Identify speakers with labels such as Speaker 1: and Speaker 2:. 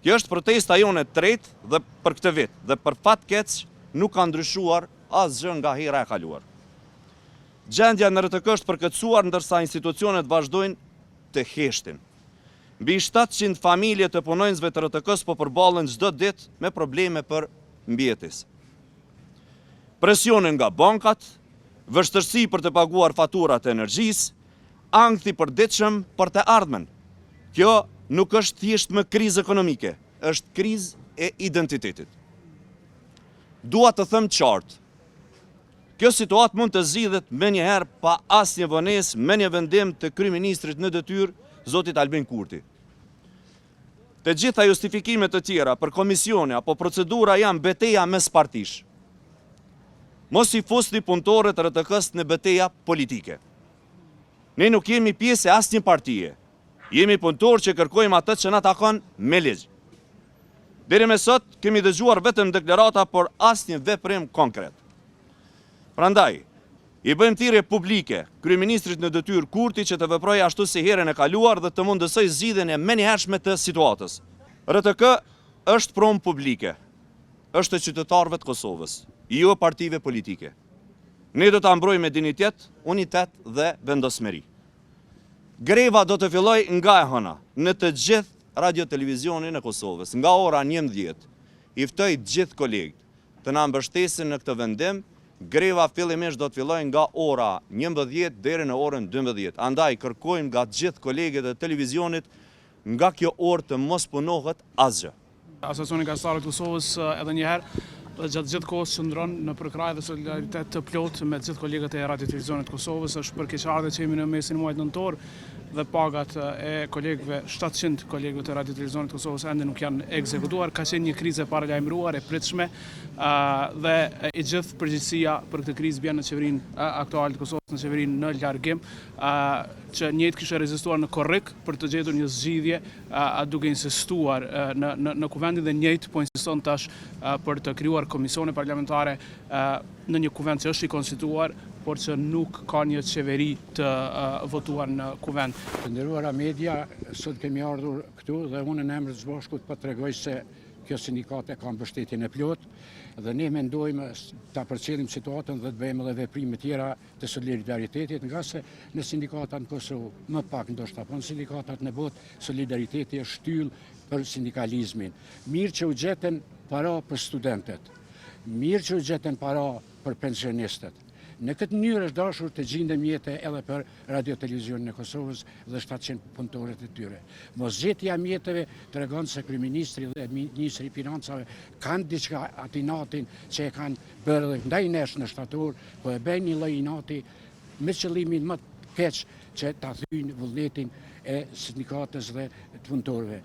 Speaker 1: Kjo është protesta jone e tretë dhe për këtë vit, dhe për fat keq nuk ka ndryshuar asgjë nga hera e kaluar. Gjendja në RTK është përkëtsuar ndërsa institucionet vazhdojnë të heshtin. Mbi 700 familje të punonjësve të RTK-s po përballen çdo ditë me probleme për mbijetesë. Presionin nga bankat, vështirësi për të paguar faturat e energjisë, ankthi i përditshëm për të ardhmen. Kjo nuk është thjesht më krizë ekonomike, është krizë e identitetit. Dua të them qartë, kjo situatë mund të zgjidhet menjëherë pa asnjë vonesë me një vendim të kryeministrit në detyrë, zotit Albin Kurti. Të gjitha justifikimet të tjera për komisione apo procedura janë betejë mes partish. Mos i fusni punëtorët e RTK-s në betejë politike. Ne nuk jemi pjesë e asnjë partie. Jemi punëtorë që kërkojmë atë që na takon me ligj. Deri me sot kemi dëgjuar vetëm deklarata, por asnjë veprim konkret. Prandaj, i bëjmë thirrje publike kryeministrit në detyrë Kurti që të veprojë ashtu si herën e kaluar dhe të mundësoj zgjidhjen e menjëhershme të situatës. RTK është pronë publike, është e qytetarëve të Kosovës, jo partive politike. Ne do ta mbrojmë me dinjitet, unitet dhe vendosmëri. Greva do të filloj nga e hëna në të gjithë radio-televizionin e Kosovës, nga ora 11. I ftoj gjithë kolegët të na mbështesin në këtë vendim. Greva fillimisht do të fillojë nga ora 11 deri në orën 12. Andaj kërkojmë nga gjithë kolegët e televizionit nga kjo orë të mos punohet asgjë.
Speaker 2: Asociacioni Gazetarëve të Kosovës edhe një herë dhe gjatë gjithë kohës qëndron në përkrahje dhe solidaritet të plotë me gjithë kolegët e radio-televizionit të Kosovës. Është për keqardhje që jemi në mesin e muajit nëntor dhe pagat e kolegëve, 700 kolegëve të radio-televizionit të Kosovës ende nuk janë ekzekutuar. Ka qenë një krizë e paralajmëruar, e pritshme dhe e gjithë përgjegjësia për këtë krizë bën në qeverinë aktuale të Kosovës, në qeverinë në largim, që njëjtë kishte rezistuar në korrik për të gjetur një zgjidhje duke insistuar në kuvendin dhe njëjtë po insiston tash për të krijuar komisione parlamentare në një kuvend që është i konstituar, por që nuk ka një qeveri të votuar në kuvend.
Speaker 3: Të nderuara media, sot kemi ardhur këtu dhe unë në emër të Zbashkut po t'rregoj se kjo sindikate ka mbështetjen e plot dhe ne mendojmë ta përcjellim situatën dhe të bëjmë edhe veprime tjera të solidaritetit, nga se në sindikatat në Kosovë, më pak ndoshta, po në sindikatat në botë solidariteti është shtyll për sindikalizmin. Mirë që u gjeten para për studentët, mirë që u gjeten para për pensionistët. Në këtë mënyrë është dashur të gjindem jetë edhe për radio-televizionin e Kosovës dhe 700 punëtorët e tyre. Mosgjetja mjetëve tregon se kryeministri dhe ministri i financave kanë diçka aty natin që e kanë bërë dhe ndaj nesh në shtator, po e bëjnë një lloj inati me qëllimin më të keq që ta thyjnë vullnetin e sindikatës dhe të punëtorëve.